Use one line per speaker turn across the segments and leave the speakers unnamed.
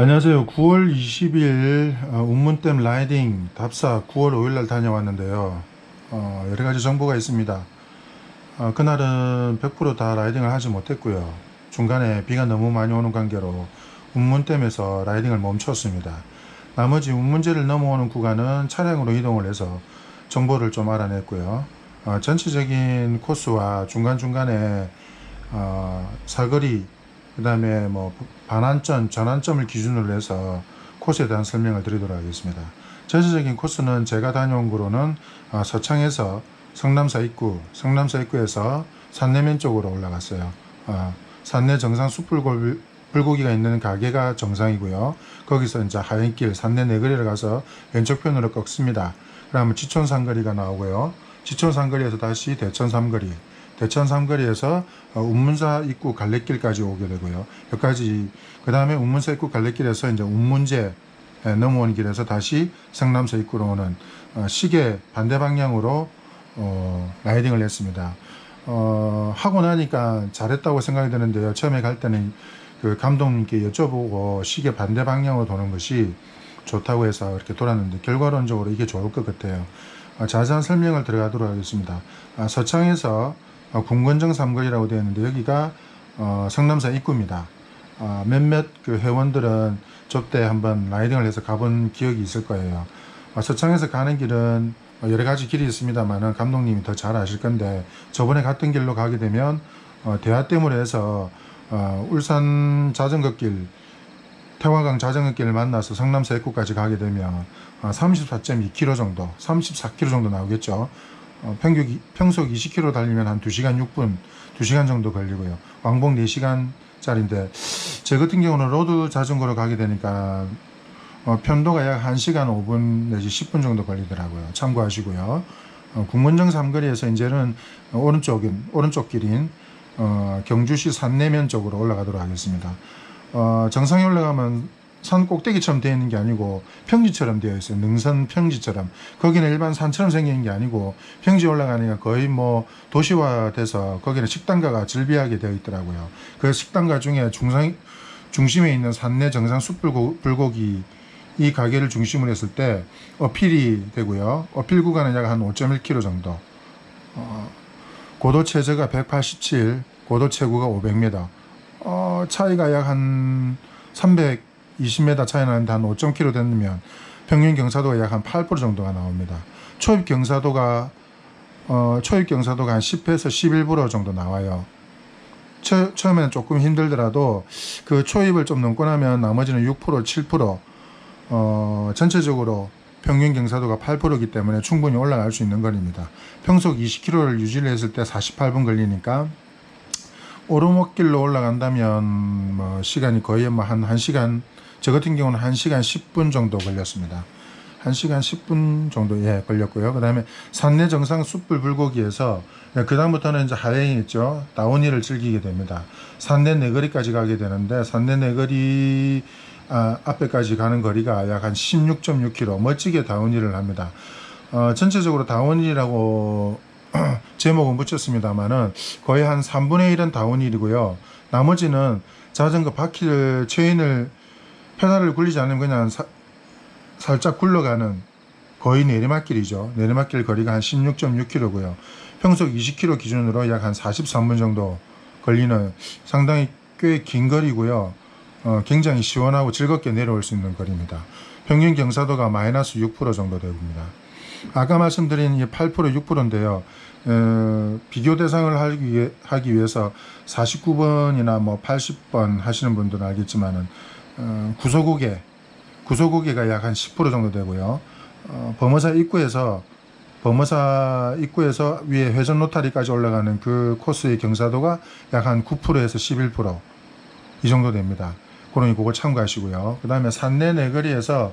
안녕하세요. 9월 20일 운문댐 라이딩 답사 9월 5일날 다녀왔는데요. 여러가지 정보가 있습니다. 그날은 100% 다 라이딩을 하지 못했고요. 중간에 비가 너무 많이 오는 관계로 운문댐에서 라이딩을 멈췄습니다. 나머지 운문제를 넘어오는 구간은 차량으로 이동을 해서 정보를 좀 알아냈고요. 전체적인 코스와 중간중간에 사거리, 그 다음에 뭐 반환점, 전환점을 기준으로 해서 코스에 대한 설명을 드리도록 하겠습니다. 전체적인 코스는 제가 다녀온 곳으로는 서창에서 성남사 입구에서 산내면 쪽으로 올라갔어요. 산내 정상 숯불 불고기가 있는 가게가 정상이고요. 거기서 이제 하얀길 산내 내거리를 가서 왼쪽편으로 꺾습니다. 그러면 지촌 삼거리가 나오고요. 지촌 삼거리에서 다시 대천 삼거리, 대천 삼거리에서 운문사 입구 갈래길까지 오게 되고요. 여기까지, 그 다음에 운문사 입구 갈래길에서 이제 운문제 넘어오는 길에서 다시 성남사 입구로 오는 시계 반대 방향으로 라이딩을 했습니다. 하고 나니까 잘했다고 생각이 드는데요. 처음에 갈 때는 그 감독님께 여쭤보고 시계 반대 방향으로 도는 것이 좋다고 해서 이렇게 돌았는데 결과론적으로 이게 좋을 것 같아요. 자세한 설명을 들어가도록 하겠습니다. 서창에서 군건정 삼거리라고 되어 있는데 여기가 성남사 입구입니다. 몇몇 그 회원들은 저때 한번 라이딩을 해서 가본 기억이 있을 거예요. 서창에서 가는 길은 여러 가지 길이 있습니다만 감독님이 더 잘 아실 건데, 저번에 갔던 길로 가게 되면 대하댐으로 해서 울산 자전거길, 태화강 자전거길을 만나서 성남사 입구까지 가게 되면 34.2km 정도, 34km 정도 나오겠죠. 평속 20km 달리면 한 2시간 6분, 2시간 정도 걸리고요. 왕복 4시간짜리인데, 제 같은 경우는 로드 자전거로 가게 되니까 편도가 약 1시간 5분 내지 10분 정도 걸리더라고요. 참고하시고요. 군문정 삼거리에서 이제는 오른쪽 길인 경주시 산내면 쪽으로 올라가도록 하겠습니다. 정상에 올라가면 산 꼭대기처럼 되어 있는 게 아니고 평지처럼 되어 있어요. 능선 평지처럼. 거기는 일반 산처럼 생긴 게 아니고 평지 올라가니까 거의 뭐 도시화돼서 거기는 식당가가 즐비하게 되어 있더라고요. 그 식당가 중에 중심에 있는 산내 정상 숯불고기 이 가게를 중심으로 했을 때 어필이 되고요. 어필 구간은 약 한 5.1km 정도. 고도 최저가 187, 고도 최고가 500m. 차이가 약 한 320m 차이 나는데 한 5.km 되면 평균 경사도가 약 한 8% 정도가 나옵니다. 초입 경사도가 한 10에서 11% 정도 나와요. 처음에는 조금 힘들더라도 그 초입을 좀 넘고 나면 나머지는 6%, 7%, 전체적으로 평균 경사도가 8%이기 때문에 충분히 올라갈 수 있는 거리입니다. 평속 20km를 유지를 했을 때 48분 걸리니까 오르막길로 올라간다면 뭐 시간이 거의 뭐 한 1시간, 저 같은 경우는 1시간 10분 정도 걸렸습니다. 1시간 10분 정도 걸렸고요. 그 다음에 산내 정상 숯불 불고기에서 그 다음부터는 이제 하행이 있죠. 다운힐을 즐기게 됩니다. 산내 내거리까지 가게 되는데 산내 내거리 앞에까지 가는 거리가 약 한 16.6km 멋지게 다운힐을 합니다. 전체적으로 다운힐이라고 제목은 붙였습니다만은 거의 한 3분의 1은 다운힐이고요. 나머지는 자전거 바퀴를 페달을 굴리지 않으면 그냥 살짝 굴러가는 거의 내리막길이죠. 내리막길 거리가 한 16.6km고요. 평속 20km 기준으로 약 한 43분 정도 걸리는 상당히 꽤 긴 거리고요. 굉장히 시원하고 즐겁게 내려올 수 있는 거리입니다. 평균 경사도가 마이너스 6% 정도 됩니다. 아까 말씀드린 이 8%, 6%인데요. 비교 대상을 하기 위해서 49번이나 뭐 80번 하시는 분들은 알겠지만은 구소고개가 약 한 10% 정도 되고요. 범어사 입구에서 위에 회전 로타리까지 올라가는 그 코스의 경사도가 약 한 9%에서 11%, 이 정도 됩니다. 그러니 그거 참고하시고요. 그 다음에 산내 내거리에서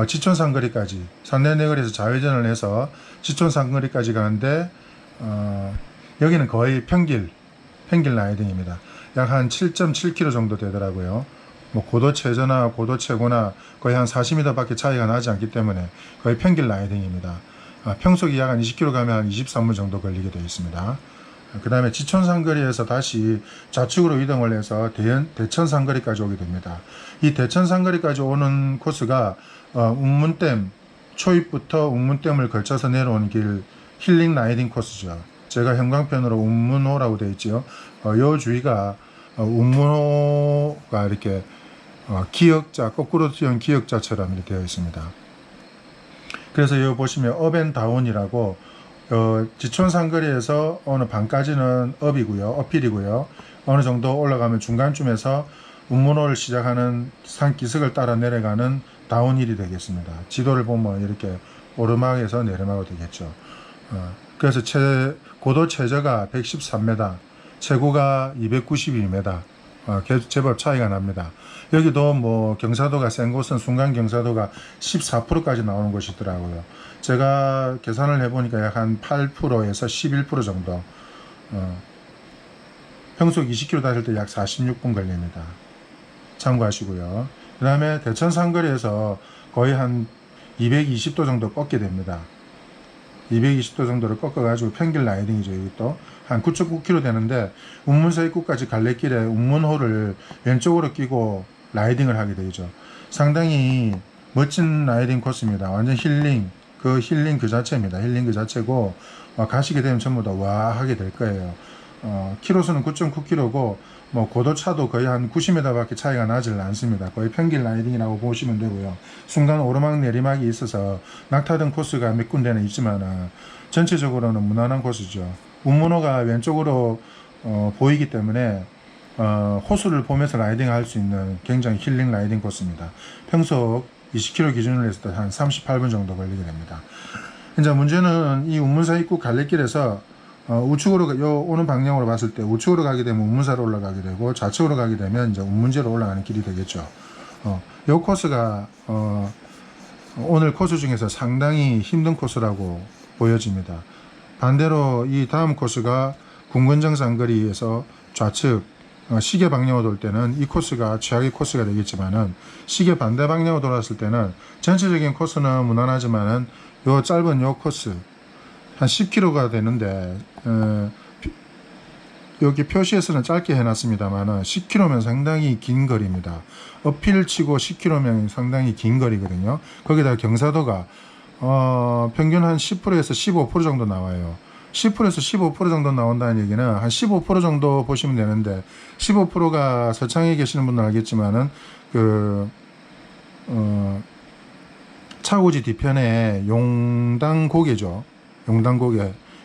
지촌 삼거리까지, 산내 내거리에서 좌회전을 해서 지촌 삼거리까지 가는데 여기는 거의 평길 라이딩입니다. 약 한 7.7km 정도 되더라고요. 뭐 고도 최저나 고도 최고나 거의 한 40m 밖에 차이가 나지 않기 때문에 거의 평길 라이딩입니다. 평속이 약 한 20km 가면 한 23분 정도 걸리게 되어 있습니다. 그 다음에 지천 상거리에서 다시 좌측으로 이동을 해서 대천 상거리까지 오게 됩니다. 이 대천 상거리까지 오는 코스가 운문댐 초입부터 운문댐을 걸쳐서 내려오는 길 힐링 라이딩 코스죠. 제가 형광펜으로 운문호라고 되어 있죠. 요 주위가 운문호가 이렇게 기역자, 거꾸로 띄운 기역자처럼 이렇게 되어 있습니다. 그래서 여기 보시면 업앤다운이라고 지천 상거리에서 어느 반까지는 업이고요, 어필이고요. 어느 정도 올라가면 중간쯤에서 운문호를 시작하는 산 기슭을 따라 내려가는 다운힐이 되겠습니다. 지도를 보면 이렇게 오르막에서 내리막으로 되겠죠. 그래서 고도 최저가 113m, 최고가 292m, 제법 차이가 납니다. 여기도 뭐 경사도가 센 곳은 순간 경사도가 14%까지 나오는 곳이더라고요. 제가 계산을 해보니까 약 한 8%에서 11% 정도. 평속 20km 다닐 때 약 46분 걸립니다. 참고하시고요. 그 다음에 대천 상거리에서 거의 한 220도 정도 꺾게 됩니다. 220도 정도를 꺾어가지고 평길 라이딩이죠. 이것도 한 9.9km 되는데 운문서 입구까지 갈래길에 운문호를 왼쪽으로 끼고 라이딩을 하게 되죠. 상당히 멋진 라이딩 코스입니다. 완전 힐링 그 자체입니다. 힐링 그 자체고 가시게 되면 전부 다 와 하게 될 거예요. 키로수는 9.9km고 뭐 고도차도 거의 한 90m 밖에 차이가 나질 않습니다. 거의 평길 라이딩이라고 보시면 되고요. 순간 오르막 내리막이 있어서 낙타등 코스가 몇 군데는 있지만 전체적으로는 무난한 코스죠. 운문호가 왼쪽으로 보이기 때문에 호수를 보면서 라이딩 할 수 있는 굉장히 힐링 라이딩 코스입니다. 평속 20km 기준으로 했을 때 한 38분 정도 걸리게 됩니다. 이제 문제는 이 운문사 입구 갈래길에서 우측으로 오는 방향으로 봤을 때 우측으로 가게 되면 운문사로 올라가게 되고 좌측으로 가게 되면 이제 운문제로 올라가는 길이 되겠죠. 이 코스가 오늘 코스 중에서 상당히 힘든 코스라고 보여집니다. 반대로 이 다음 코스가 궁건정 상거리에서 좌측 시계 방향으로 돌 때는 이 코스가 최악의 코스가 되겠지만은 시계 반대 방향으로 돌았을 때는 전체적인 코스는 무난하지만은 요 짧은 요 코스 한 10km가 되는데 여기 표시에서는 짧게 해놨습니다만은 10km면 상당히 긴 거리입니다. 어필 치고 10km면 상당히 긴 거리거든요. 거기다가 경사도가 평균 한 10%에서 15% 정도 나와요. 10%에서 15% 정도 나온다는 얘기는 한 15% 정도 보시면 되는데 15%가 서창에 계시는 분은 알겠지만은 차고지 뒤편에 용당고개죠.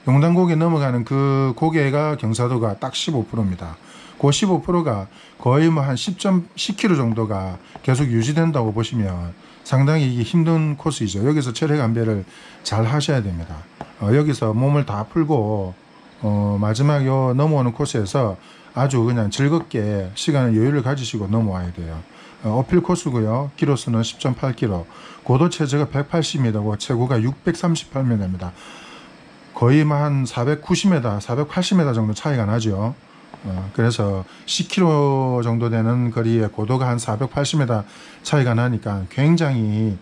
용당고개 넘어가는 그 고개가 경사도가 딱 15%입니다. 그 15%가 거의 뭐 한 10km 정도가 계속 유지된다고 보시면 상당히 이게 힘든 코스이죠. 여기서 체력 안배를 잘 하셔야 됩니다. 여기서 몸을 다 풀고 마지막 요 넘어오는 코스에서 아주 그냥 즐겁게 시간을 여유를 가지시고 넘어와야 돼요. 어필 코스고요. 키로수는 10.8km, 고도 최저가 180m고 최고가 638m입니다. 거의 한 490m, 480m 정도 차이가 나죠. 그래서 10km 정도 되는 거리에 고도가 한 480m 차이가 나니까 굉장히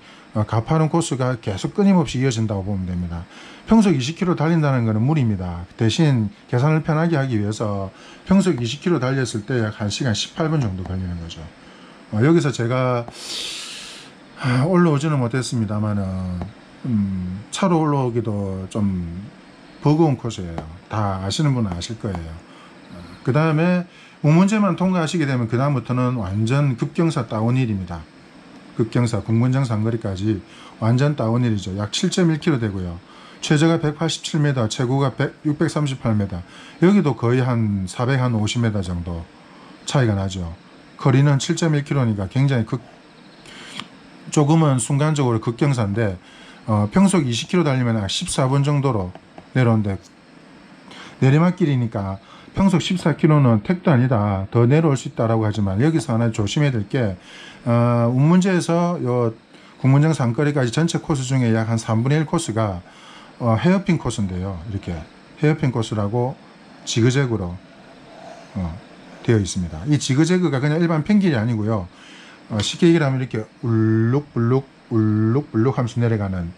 가파른 코스가 계속 끊임없이 이어진다고 보면 됩니다. 평속 20km 달린다는 것은 무리입니다. 대신 계산을 편하게 하기 위해서 평속 20km 달렸을 때 약 1시간 18분 정도 걸리는 거죠. 여기서 제가 올라오지는 못했습니다만은 차로 올라오기도 좀 버거운 코스예요. 다 아시는 분은 아실 거예요. 그 다음에 우문제만 통과하시게 되면 그 다음부터는 완전 급경사 다운힐입니다. 급경사 궁건정 상거리까지 완전 다운힐이죠. 약 7.1km 되고요. 최저가 187m, 최고가 638m. 여기도 거의 한 450m 정도 차이가 나죠. 거리는 7.1km니까 굉장히 조금은 순간적으로 급경사인데 평속 20km 달리면 약 14분 정도로 내려오는데 내리막길이니까 평속 14km는 택도 아니다. 더 내려올 수 있다라고 하지만 여기서 하나 조심해야 될 게 운문제에서 요 궁문정 상거리까지 전체 코스 중에 약 한 3분의 1 코스가 헤어핀 코스인데요. 이렇게 헤어핀 코스라고 지그재그로 되어 있습니다. 이 지그재그가 그냥 일반 평길이 아니고요. 쉽게 얘기를 하면 이렇게 울룩불룩 하면서 내려가는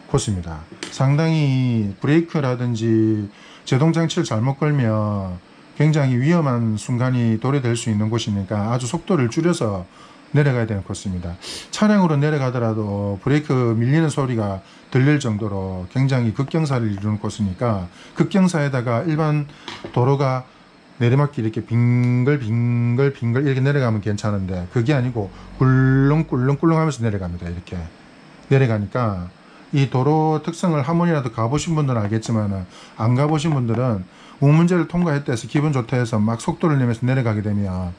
코스입니다. 상당히 브레이크라든지 제동장치를 잘못 걸면 굉장히 위험한 순간이 도래될 수 있는 곳이니까 아주 속도를 줄여서 내려가야 되는 코스입니다. 차량으로 내려가더라도 브레이크 밀리는 소리가 들릴 정도로 굉장히 극경사를 이루는 코스니까, 극경사에다가 일반 도로가 내리막길 이렇게 빙글빙글 이렇게 내려가면 괜찮은데, 그게 아니고 꿀렁꿀렁꿀렁 하면서 내려갑니다. 이렇게 내려가니까 이 도로 특성을 한 번이라도 가보신 분들은 알겠지만, 안 가보신 분들은 우문제를 통과했다 해서 기분 좋다 해서 막 속도를 내면서 내려가게 되면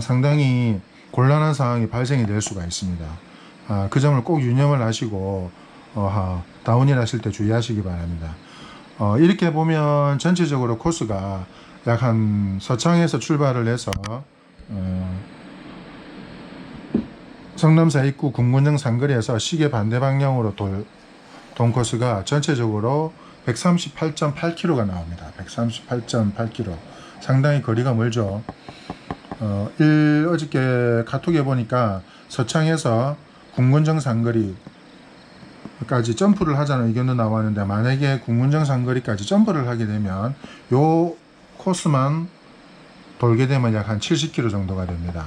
상당히 곤란한 상황이 발생이 될 수가 있습니다. 그 점을 꼭 유념을 하시고 다운힐 하실 때 주의하시기 바랍니다. 이렇게 보면 전체적으로 코스가 약 한 서창에서 출발을 해서 성남사 입구 군군정 상거리에서 시계 반대 방향으로 돈 코스가 전체적으로 138.8km가 나옵니다. 138.8km. 상당히 거리가 멀죠. 어저께 카톡에 보니까 서창에서 군군정 상거리까지 점프를 하자는 의견도 나왔는데, 만약에 군군정 상거리까지 점프를 하게 되면 요 코스만 돌게 되면 약 한 70km 정도가 됩니다.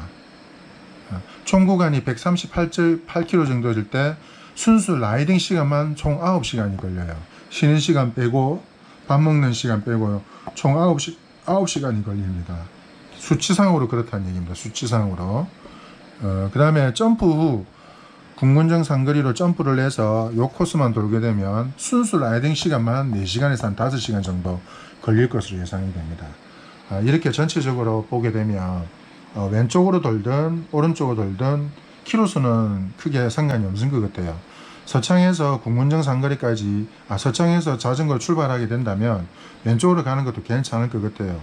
총 구간이 138.8km 정도 될 때 순수 라이딩 시간만 총 9시간이 걸려요. 쉬는 시간 빼고 밥 먹는 시간 빼고 총 9시간이 걸립니다. 수치상으로 그렇다는 얘기입니다. 수치상으로. 그 다음에 점프 후 군군정 상거리로 점프를 해서 요 코스만 돌게 되면 순수 라이딩 시간만 4시간에서 한 5시간 정도 걸릴 것으로 예상이 됩니다. 이렇게 전체적으로 보게 되면 왼쪽으로 돌든 오른쪽으로 돌든 키로수는 크게 상관이 없는 것 같아요. 서창에서 군군정 상거리까지 서창에서 자전거로 출발하게 된다면 왼쪽으로 가는 것도 괜찮을 것 같아요.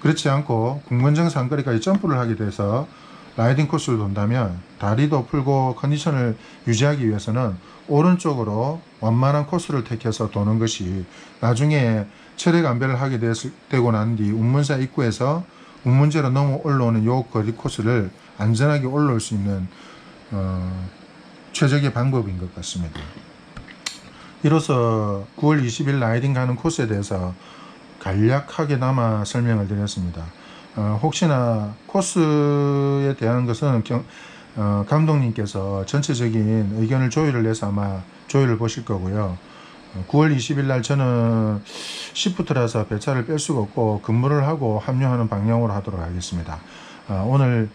그렇지 않고 군군정 상거리까지 점프를 하게 돼서 라이딩 코스를 돈다면 다리도 풀고 컨디션을 유지하기 위해서는 오른쪽으로 완만한 코스를 택해서 도는 것이, 나중에 체력 안배를 하게 되고 난 뒤 운문사 입구에서 운문제로 넘어 올라오는 요 거리 코스를 안전하게 올라올 수 있는 최적의 방법인 것 같습니다. 이로써 9월 20일 라이딩 가는 코스에 대해서 간략하게나마 설명을 드렸습니다. 혹시나 코스에 대한 것은 감독님께서 전체적인 의견을 조율을 해서 아마 조율을 보실 거고요. 9월 20일 날 저는 시프트라서 배차를 뺄 수가 없고 근무를 하고 합류하는 방향으로 하도록 하겠습니다. 오늘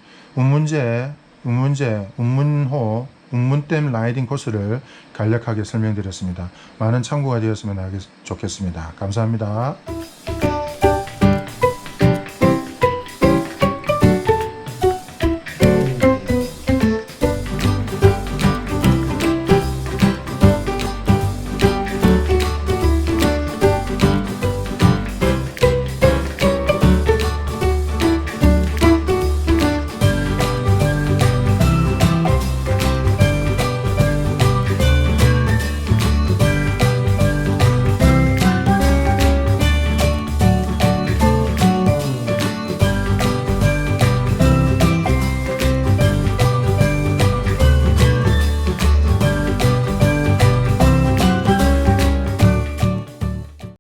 운문호 운문댐 라이딩 코스를 간략하게 설명드렸습니다. 많은 참고가 되었으면 좋겠습니다. 감사합니다.